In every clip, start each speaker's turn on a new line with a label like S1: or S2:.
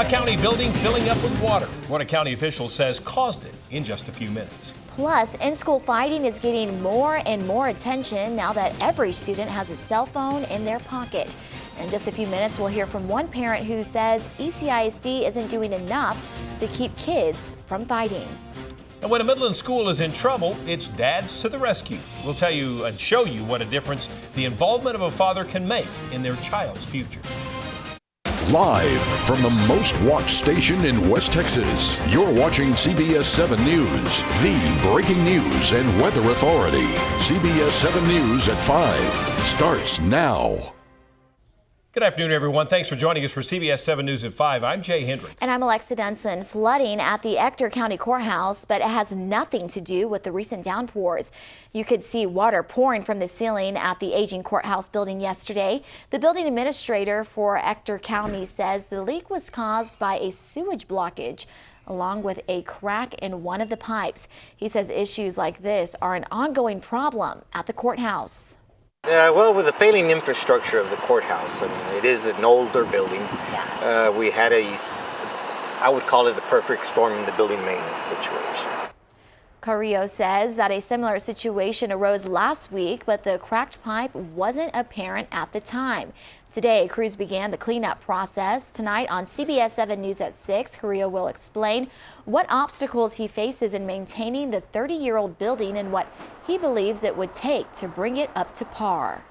S1: A county building filling up with water. What a county official says caused it in just a few minutes.
S2: Plus, in-school fighting is getting more and more attention now that every student has a cell phone in their pocket. In just a few minutes, we'll hear from one parent who says ECISD isn't doing enough to keep kids from fighting.
S1: And when a Midland school is in trouble, it's dads to the rescue. We'll tell you and show you what a difference the involvement of a father can make in their child's future.
S3: Live from the most watched station in West Texas, you're watching CBS 7 News, the breaking news and weather authority. CBS 7 News at 5 starts now.
S1: Good afternoon, everyone. Thanks for joining us for CBS 7 News at 5. I'm Jay Hendricks.
S2: And I'm Alexa Dunson. Flooding at the Ector County Courthouse, but it has nothing to do with the recent downpours. You could see water pouring from the ceiling at the aging courthouse building yesterday. The building administrator for Ector County says the leak was caused by a sewage blockage, along with a crack in one of the pipes. He says issues like this are an ongoing problem at the courthouse.
S4: Well, with the failing infrastructure of the courthouse, I mean, it is an older building. We had I would call it the perfect storm in the building maintenance situation.
S2: Carrillo says that a similar situation arose last week, but the cracked pipe wasn't apparent at the time. Today, crews began the cleanup process. Tonight on CBS 7 News at 6, Carrillo will explain what obstacles he faces in maintaining the 30-year-old building and what he believes it would take to bring it up to par.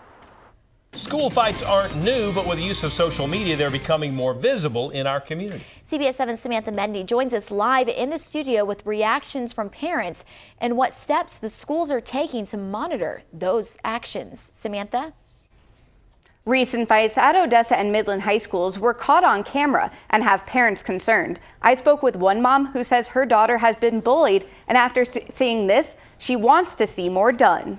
S1: School fights aren't new, but with the use of social media, they're becoming more visible in our community.
S2: CBS 7's Samantha Medney joins us live in the studio with reactions from parents and what steps the schools are taking to monitor those actions. Samantha?
S5: Recent fights at Odessa and Midland high schools were caught on camera and have parents concerned. I spoke with one mom who says her daughter has been bullied, and after seeing this, she wants to see more done.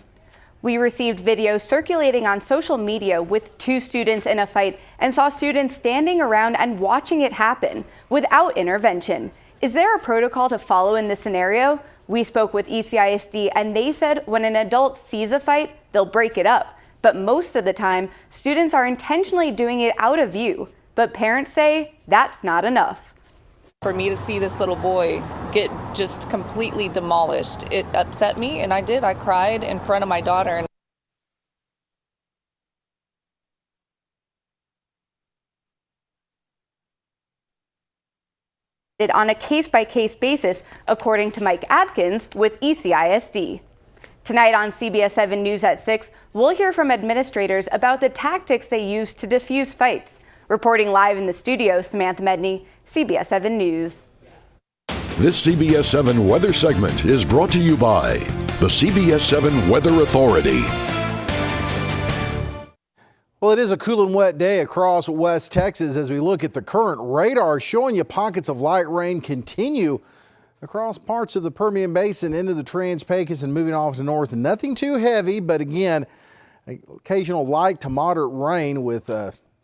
S5: We received video circulating on social media with two students in a fight and saw students standing around and watching it happen without intervention. Is there a protocol to follow in this scenario? We spoke with ECISD and they said when an adult sees a fight, they'll break it up. But most of the time, students are intentionally doing it out of view. But parents say that's not enough.
S6: For me to see this little boy get just completely demolished, it upset me, and I did. I cried in front of my daughter.
S5: On a case-by-case basis, according to Mike Adkins with ECISD. Tonight on CBS 7 News at 6, we'll hear from administrators about the tactics they use to diffuse fights. Reporting live in the studio, Samantha Medney, CBS 7 News.
S3: This CBS 7 weather segment is brought to you by the CBS 7 Weather Authority.
S7: Well, it is a cool and wet day across West Texas as we look at the current radar showing you pockets of light rain continue across parts of the Permian Basin into the Trans-Pecos and moving off to north. Nothing too heavy, but again, occasional light to moderate rain with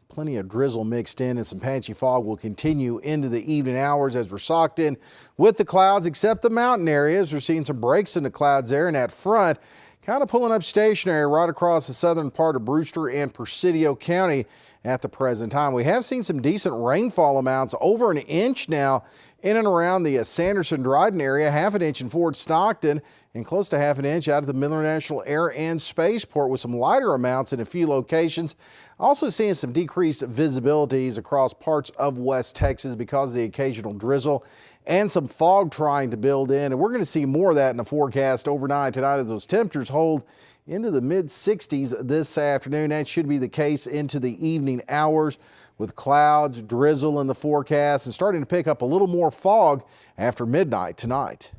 S7: plenty of drizzle mixed in, and some patchy fog will continue into the evening hours as we're socked in with the clouds, except the mountain areas. We're seeing some breaks in the clouds there, and that front kind of pulling up stationary right across the southern part of Brewster and Presidio County at the present time. We have seen some decent rainfall amounts, over an inch now in and around the Sanderson-Dryden area, half an inch in Fort Stockton, and close to half an inch out of the Miller National Air and Spaceport, with some lighter amounts in a few locations. Also seeing some decreased visibilities across parts of West Texas because of the occasional drizzle and some fog trying to build in. And we're going to see more of that in the forecast overnight tonight as those temperatures hold into the mid-60s this afternoon. That should be the case into the evening hours, with clouds, drizzle in the forecast, and starting to pick up a little more fog after midnight tonight.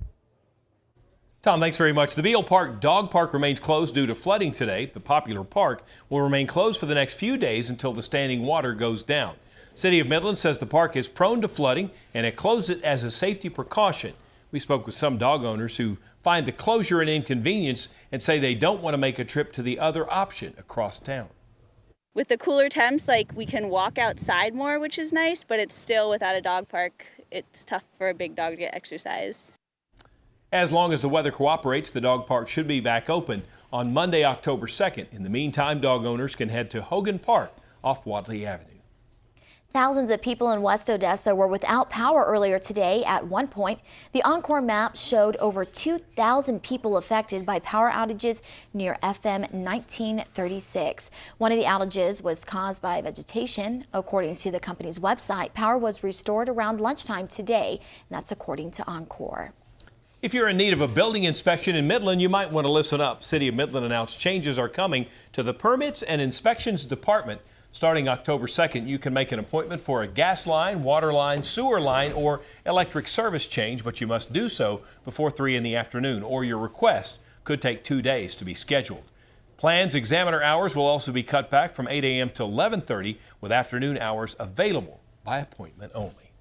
S1: Tom, thanks very much. The Beale Park Dog Park remains closed due to flooding today. The popular park will remain closed for the next few days until the standing water goes down. City of Midland says the park is prone to flooding and it closed it as a safety precaution. We spoke with some dog owners who find the closure an inconvenience and say they don't want to make a trip to the other option across town.
S8: With the cooler temps, like, we can walk outside more, which is nice, but it's still, without a dog park, it's tough for a big dog to get exercise.
S1: As long as the weather cooperates, the dog park should be back open on Monday, October 2nd. In the meantime, dog owners can head to Hogan Park off Wadley Avenue.
S2: Thousands of people in West Odessa were without power earlier today. At one point, the Encore map showed over 2,000 people affected by power outages near FM 1936. One of the outages was caused by vegetation. According to the company's website, power was restored around lunchtime today, and that's according to Encore.
S1: If you're in need of a building inspection in Midland, you might want to listen up. City of Midland announced changes are coming to the Permits and Inspections Department. Starting October 2nd, you can make an appointment for a gas line, water line, sewer line, or electric service change, but you must do so before 3 in the afternoon, or your request could take 2 days to be scheduled. Plans examiner hours will also be cut back from 8 a.m. to 11:30, with afternoon hours available by appointment only.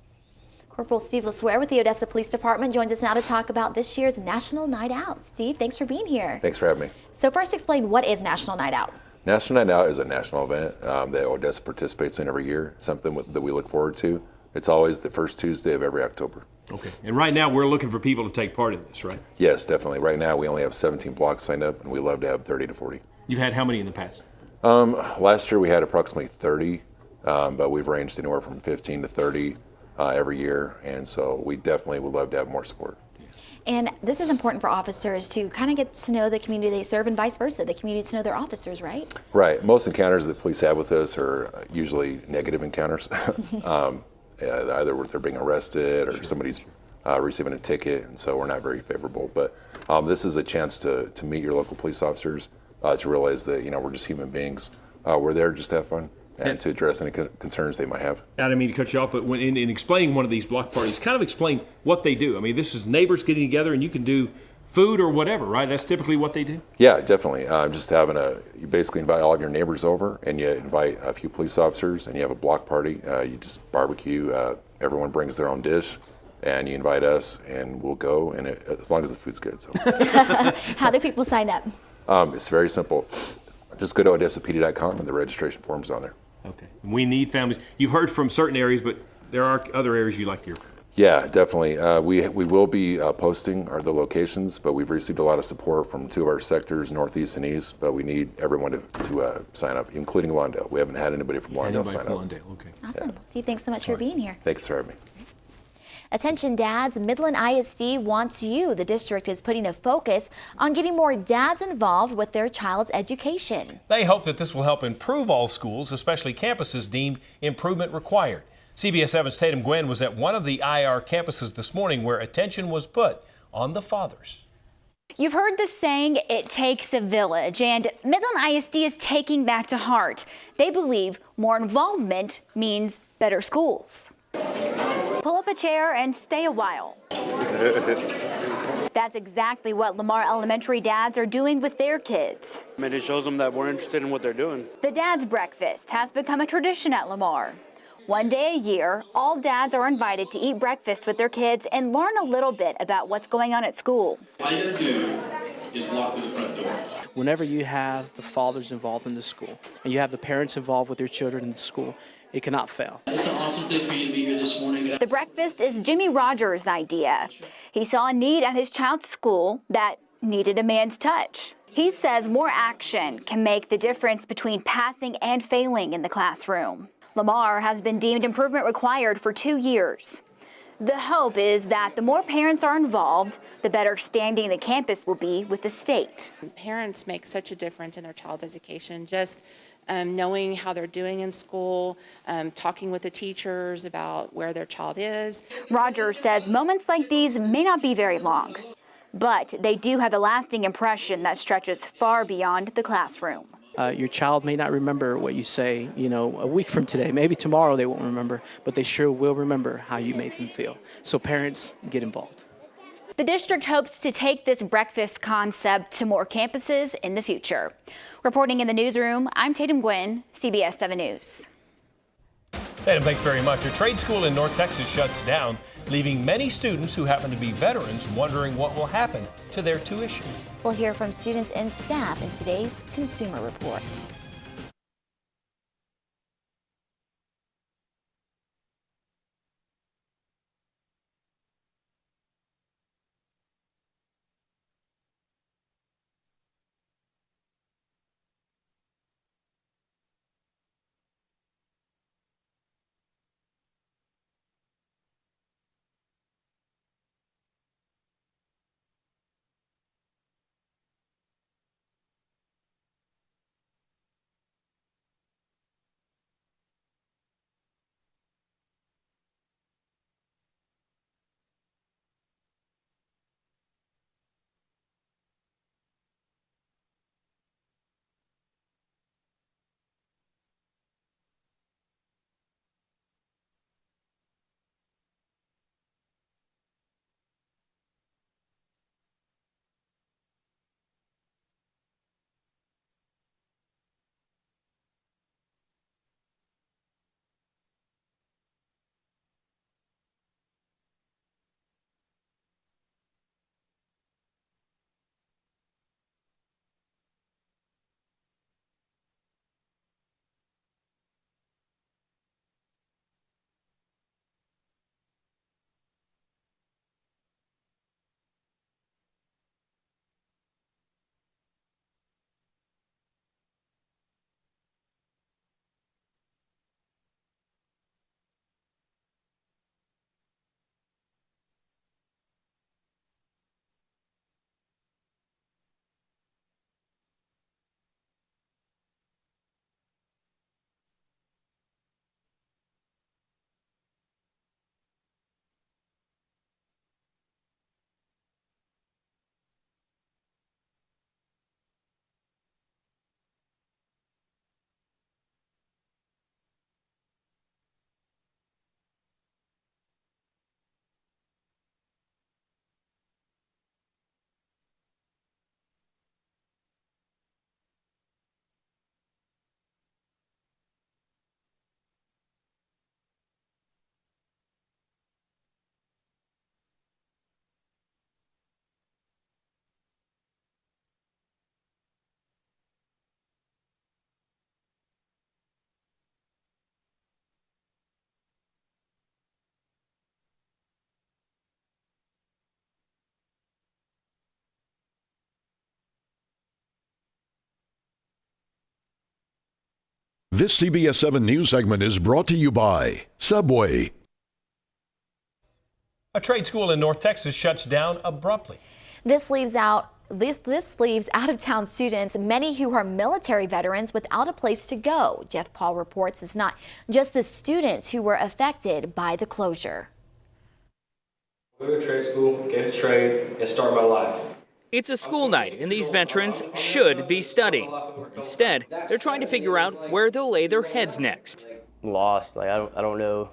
S2: Corporal Steve LeSueur with the Odessa Police Department joins us now to talk about this year's National Night Out. Steve, thanks for being here.
S9: Thanks for having me.
S2: So first, explain, what is National Night Out?
S9: National Night Out is a national event that Odessa participates in every year, something that we look forward to. It's always the first Tuesday of every October.
S1: Okay. And right now, we're looking for people to take part in this, right?
S9: Yes, definitely. Right now, we only have 17 blocks signed up, and we love to have 30 to 40.
S1: You've had how many in the past?
S9: Last year, we had approximately 30, but we've ranged anywhere from 15 to 30 every year, and so we definitely would love to have more support.
S2: And this is important for officers to kind of get to know the community they serve, and vice versa, the community to know their officers, right?
S9: Right. Most encounters that police have with us are usually negative encounters. Either they're being arrested or somebody's receiving a ticket, and so we're not very favorable. But this is a chance to meet your local police officers, to realize that, we're just human beings. We're there just to have fun and to address any concerns they might have.
S1: I didn't mean to cut you off, but when in explaining one of these block parties, kind of explain what they do. I mean, this is neighbors getting together, and you can do food or whatever, right? That's typically what they do?
S9: Yeah, definitely. Just you basically invite all of your neighbors over, and you invite a few police officers, and you have a block party. You just barbecue. Everyone brings their own dish, and you invite us, and we'll go, and as long as the food's good. So.
S2: How do people sign up?
S9: It's very simple. Just go to odessapd.com, and the registration form's on there.
S1: Okay. We need families. You've heard from certain areas, but there are other areas you'd like to hear from.
S9: Yeah, definitely. We will be posting the locations, but we've received a lot of support from 2 of our sectors, Northeast and East, but we need everyone to sign up, including Lawndale. We haven't had anybody from Lawndale sign up.
S1: Lawndale. Okay.
S2: Awesome. Yeah. Steve, thanks so much for being here.
S9: Thanks for having me.
S2: Attention dads, Midland ISD wants you. The district is putting a focus on getting more dads involved with their child's education.
S1: They hope that this will help improve all schools, especially campuses deemed improvement required. CBS 7's Tatum Gwynn was at one of the IR campuses this morning where attention was put on the fathers.
S10: You've heard the saying, it takes a village, and Midland ISD is taking that to heart. They believe more involvement means better schools. Pull up a chair and stay a while. That's exactly what Lamar Elementary dads are doing with their kids.
S11: I mean, it shows them that we're interested in what they're doing.
S10: The Dad's Breakfast has become a tradition at Lamar. One day a year, all dads are invited to eat breakfast with their kids and learn a little bit about what's going on at school.
S12: All you gotta do is walk through the front door.
S11: Whenever you have the fathers involved in the school and you have the parents involved with their children in the school, it cannot fail.
S12: It's an awesome thing for you to be here this morning.
S10: The breakfast is Jimmy Rogers' idea. He saw a need at his child's school that needed a man's touch. He says more action can make the difference between passing and failing in the classroom. Lamar has been deemed improvement required for 2 years. The hope is that the more parents are involved, the better standing the campus will be with the state.
S13: Parents make such a difference in their child's education, just knowing how they're doing in school, talking with the teachers about where their child is.
S10: Rogers says moments like these may not be very long, but they do have a lasting impression that stretches far beyond the classroom.
S11: Your child may not remember what you say, a week from today. Maybe tomorrow they won't remember, but they sure will remember how you made them feel. So parents, get involved.
S10: The district hopes to take this breakfast concept to more campuses in the future. Reporting in the newsroom, I'm Tatum Gwynn, CBS 7 News.
S1: Tatum, thanks very much. A trade school in North Texas shuts down, leaving many students who happen to be veterans wondering what will happen to their tuition.
S2: We'll hear from students and staff in today's Consumer Report.
S3: This CBS 7 News segment is brought to you by Subway.
S1: A trade school in North Texas shuts down abruptly.
S2: This leaves out-of-town students, many who are military veterans, without a place to go. Jeff Paul reports it's not just the students who were affected by the closure.
S14: Go to trade school, get a trade, and start my life.
S15: It's a school night, and these veterans should be studying. Instead, they're trying to figure out where they'll lay their heads next.
S14: I'm lost. I don't know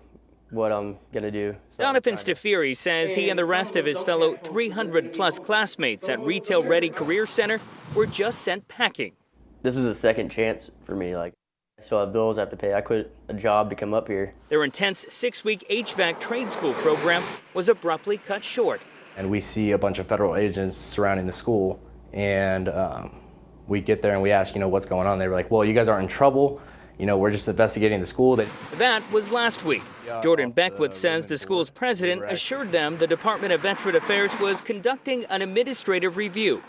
S14: what I'm gonna do.
S15: Jonathan Stafiri says he and the rest of his fellow 300-plus classmates at Retail Ready Career Center were just sent packing.
S14: This is a second chance for me. I still have bills I have to pay. I quit a job to come up here.
S15: Their intense 6-week HVAC trade school program was abruptly cut short.
S16: And we see a bunch of federal agents surrounding the school, and we get there and we ask, what's going on? They were like, well, you guys aren't in trouble. We're just investigating the school.
S15: That was last week. Jordan Beckwith says the school's president assured them the Department of Veteran Affairs was conducting an administrative review.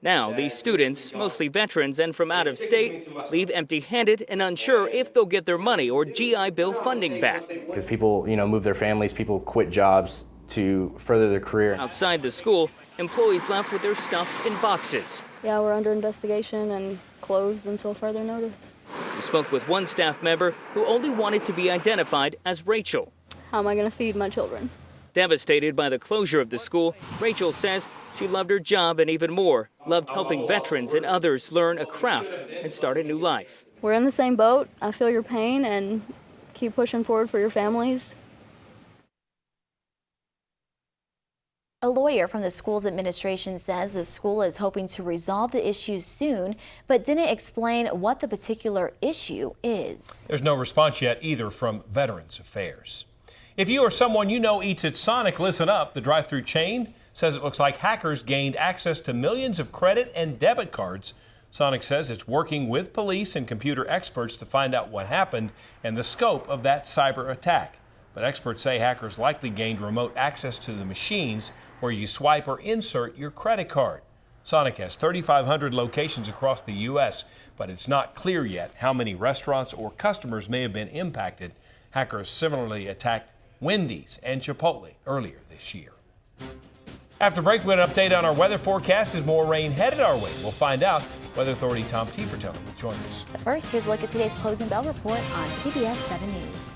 S15: Now, these students, mostly veterans and from out of state, leave empty-handed and unsure if they'll get their money or GI Bill funding back.
S16: Because people, move their families, people quit jobs to further their career.
S15: Outside the school, employees left with their stuff in boxes.
S17: Yeah, we're under investigation and closed until further notice.
S15: We spoke with one staff member who only wanted to be identified as Rachel.
S17: How am I going to feed my children?
S15: Devastated by the closure of the school, Rachel says she loved her job and even more, loved helping veterans and others learn a craft and start a new life.
S17: We're in the same boat. I feel your pain and keep pushing forward for your families.
S2: A lawyer from the school's administration says the school is hoping to resolve the issues soon, but didn't explain what the particular issue is.
S1: There's no response yet either from Veterans Affairs. If you or someone you know eats at Sonic, listen up. The drive-through chain says it looks like hackers gained access to millions of credit and debit cards. Sonic says it's working with police and computer experts to find out what happened and the scope of that cyber attack. But experts say hackers likely gained remote access to the machines where you swipe or insert your credit card. Sonic has 3,500 locations across the U.S., but it's not clear yet how many restaurants or customers may have been impacted. Hackers similarly attacked Wendy's and Chipotle earlier this year. After break, we'll update on our weather forecast as more rain headed our way. We'll find out. Weather Authority Tom Tieferteller will join us.
S2: But first, here's a look at today's closing bell report on CBS 7 News.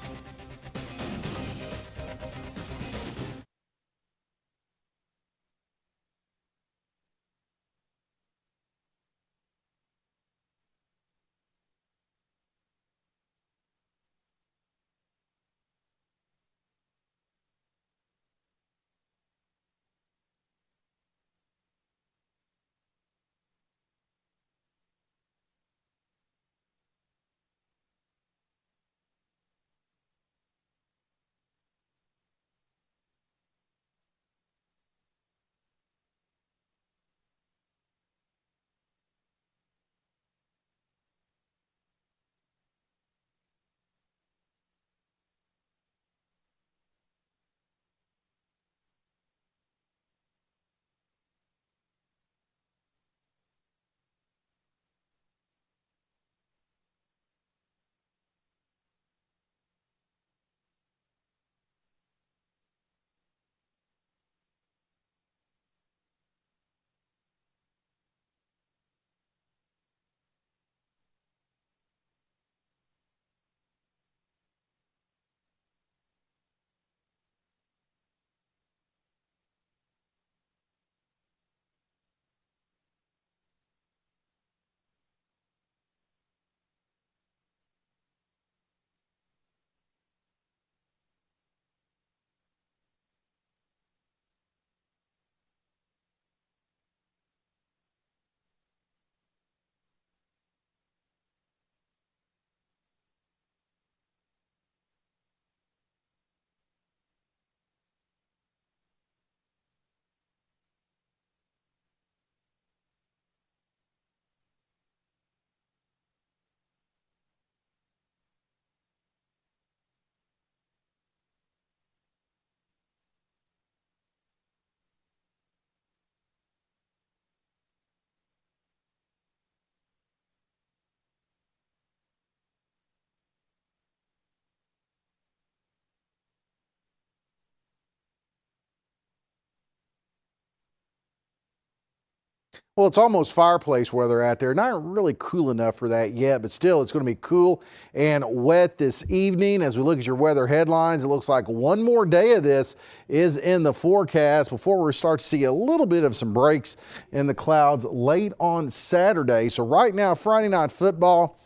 S7: Well, it's almost fireplace weather out there. Not really cool enough for that yet, but still it's going to be cool and wet this evening. As we look at your weather headlines, it looks like one more day of this is in the forecast before we start to see a little bit of some breaks in the clouds late on Saturday. So right now, Friday night football,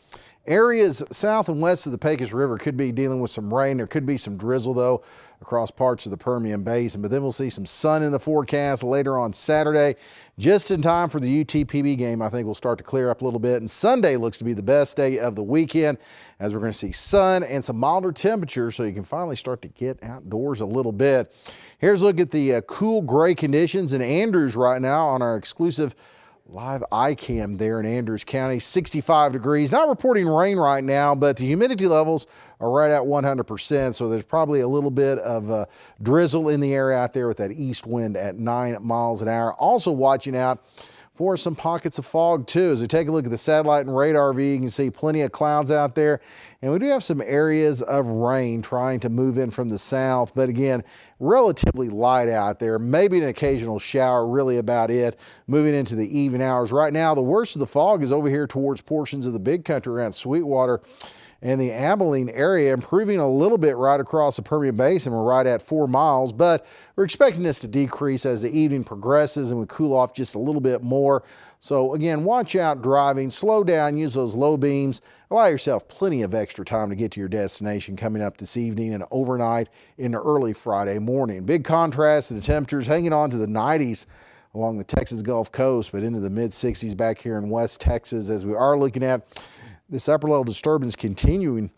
S7: areas south and west of the Pecos River could be dealing with some rain. There could be some drizzle, though, across parts of the Permian Basin. But then we'll see some sun in the forecast later on Saturday, just in time for the UTPB game. I think we'll start to clear up a little bit. And Sunday looks to be the best day of the weekend, as we're going to see sun and some milder temperatures, so you can finally start to get outdoors a little bit. Here's a look at the cool gray conditions in Andrews right now on our exclusive live iCam there in Andrews County. 65 degrees. Not reporting rain right now, but the humidity levels are right at 100%. So there's probably a little bit of drizzle in the air out there with that east wind at 9 miles an hour. Also watching out for some pockets of fog too. As we take a look at the satellite and radar view, you can see plenty of clouds out there. And we do have some areas of rain trying to move in from the south. But again, relatively light out there. Maybe an occasional shower, really about it. Moving into the evening hours. Right now, the worst of the fog is over here towards portions of the big country around Sweetwater and the Abilene area, improving a little bit right across the Permian Basin. We're right at 4 miles, but we're expecting this to decrease as the evening progresses and we cool off just a little bit more. So again, watch out driving, slow down, use those low beams, allow yourself plenty of extra time to get to your destination coming up this evening and overnight into early Friday morning. Big contrast to the temperatures hanging on to the 90s along the Texas Gulf Coast, but into the mid 60s back here in West Texas, as we are looking at this upper level disturbance continuing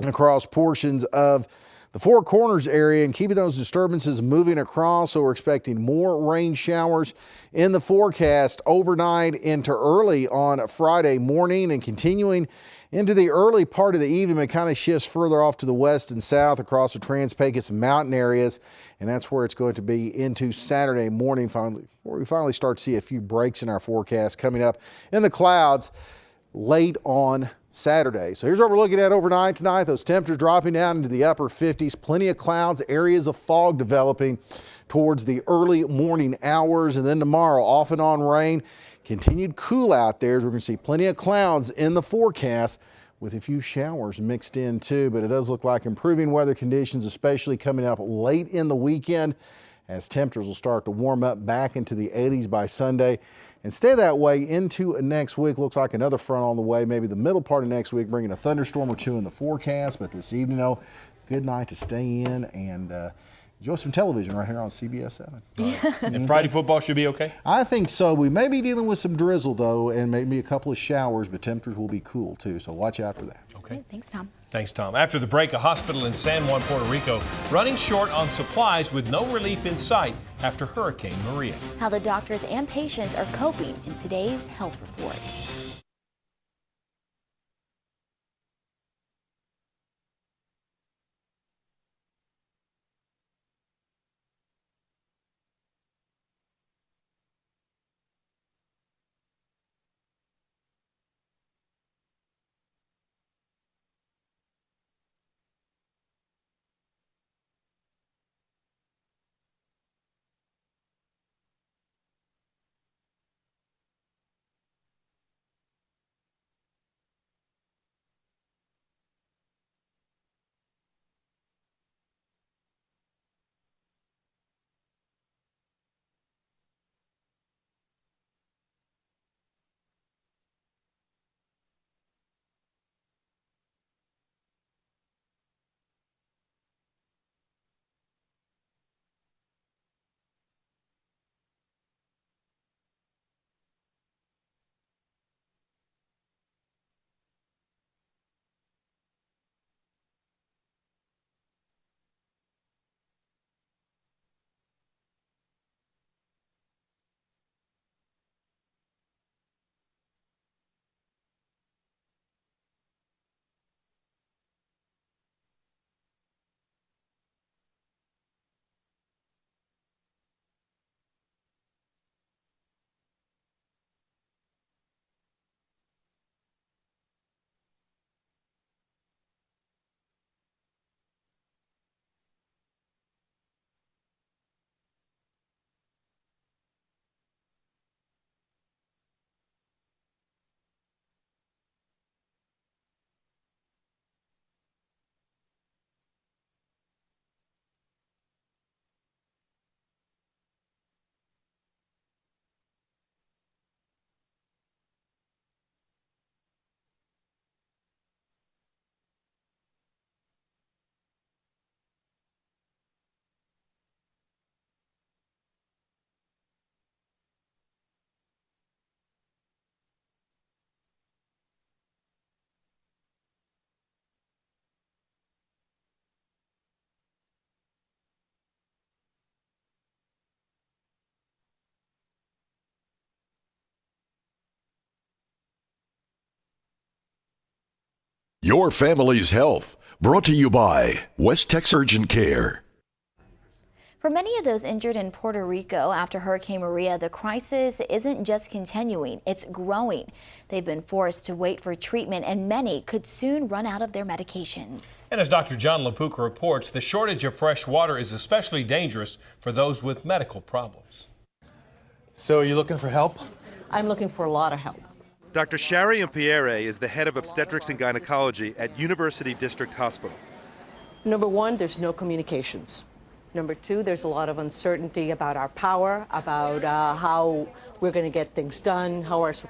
S7: across portions of the Four Corners area and keeping those disturbances moving across. So we're expecting more rain showers in the forecast overnight into early on Friday morning and continuing into the early part of the evening. It kind of shifts further off to the west and south across the Trans-Pecos mountain areas. And that's where it's going to be into Saturday morning, finally, where we finally start to see a few breaks in our forecast coming up in the clouds late on Saturday. So here's what we're looking at overnight tonight. Those temperatures dropping down into the upper 50s. Plenty of clouds, areas of fog developing towards the early morning hours. And then tomorrow, off and on rain. Continued cool out there, as we're going to see plenty of clouds in the forecast with a few showers mixed in too. But it does look like improving weather conditions, especially coming up late in the weekend, as temperatures will start to warm up back into the 80s by Sunday and stay that way into next week. Looks like another front on the way, maybe the middle part of next week, bringing a thunderstorm or two in the forecast. But this evening, though, good night to stay in and enjoy some television right here on CBS 7.
S1: And Friday football should be okay?
S7: I think so. We may be dealing with some drizzle, though, and maybe a couple of showers, but temperatures will be cool, too. So watch out for that.
S1: Okay.
S2: Thanks, Tom.
S1: Thanks, Tom. After the break, a hospital in San Juan, Puerto Rico, running short on supplies with no relief in sight after Hurricane Maria.
S2: How the doctors and patients are coping in today's health report.
S3: Your family's health, brought to you by West Texas Urgent Care.
S2: For many of those injured in Puerto Rico after Hurricane Maria, the crisis isn't just continuing, it's growing. They've been forced to wait for treatment, and many could soon run out of their medications.
S1: And as Dr. John LaPuca reports, the shortage of fresh water is especially dangerous for those with medical problems.
S18: So are you looking for help?
S19: I'm looking for a lot of help.
S18: Dr. Shari Pierre is the head of obstetrics and gynecology at University District Hospital.
S19: Number one, there's no communications. Number two, there's a lot of uncertainty about our power, about how we're going to get things done,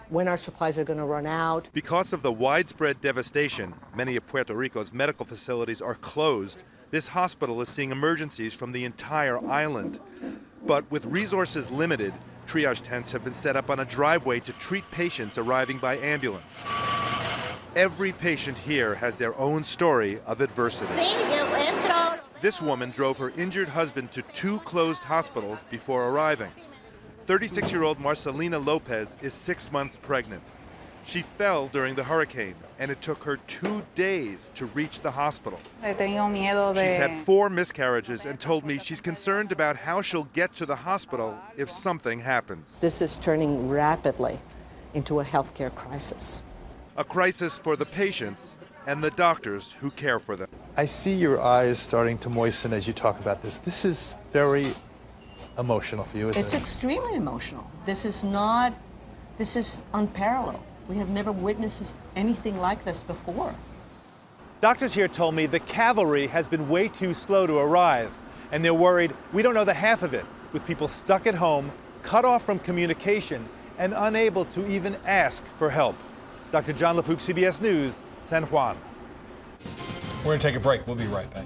S19: when our supplies are going to run out.
S18: Because of the widespread devastation, many of Puerto Rico's medical facilities are closed. This hospital is seeing emergencies from the entire island. But with resources limited, triage tents have been set up on a driveway to treat patients arriving by ambulance. Every patient here has their own story of adversity. This woman drove her injured husband to 2 closed hospitals before arriving. 36-year-old Marcelina Lopez is 6 months pregnant. She fell during the hurricane, and it took her 2 days to reach the hospital. She's had 4 miscarriages and told me she's concerned about how she'll get to the hospital if something happens.
S19: This is turning rapidly into a healthcare crisis.
S18: A crisis for the patients and the doctors who care for them.
S20: I see your eyes starting to moisten as you talk about this. This is very emotional for you, isn't it?
S19: It's extremely emotional. This is unparalleled. We have never witnessed anything like this before.
S18: Doctors here told me the cavalry has been way too slow to arrive, and they're worried we don't know the half of it, with people stuck at home, cut off from communication, and unable to even ask for help. Dr. John LaPuca, CBS News, San Juan.
S1: We're going to take a break. We'll be right back.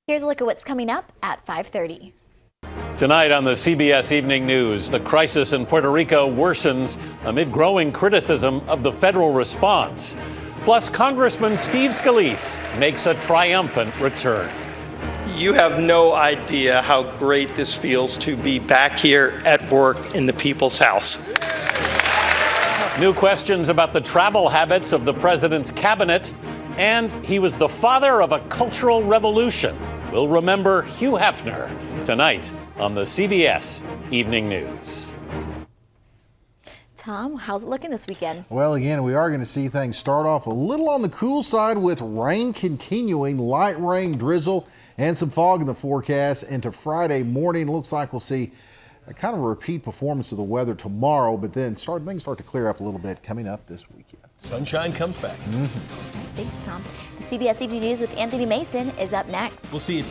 S2: Here's a look at what's coming up at 5:30.
S21: Tonight on the CBS Evening News, the crisis in Puerto Rico worsens amid growing criticism of the federal response. Plus, Congressman Steve Scalise makes a triumphant return.
S22: You have no idea how great this feels to be back here at work in the People's House.
S21: New questions about the travel habits of the president's cabinet, and he was the father of a cultural revolution. We'll remember Hugh Hefner tonight on the CBS Evening News.
S2: Tom, how's it looking this weekend?
S7: Well, again, we are going to see things start off a little on the cool side with rain continuing, light rain, drizzle, and some fog in the forecast into Friday morning. Looks like we'll see a kind of a repeat performance of the weather tomorrow, but then things start to clear up a little bit coming up this weekend.
S1: Sunshine comes back.
S2: Thanks, Tom. The CBS Evening News with Anthony Mason is up next.
S1: We'll see you.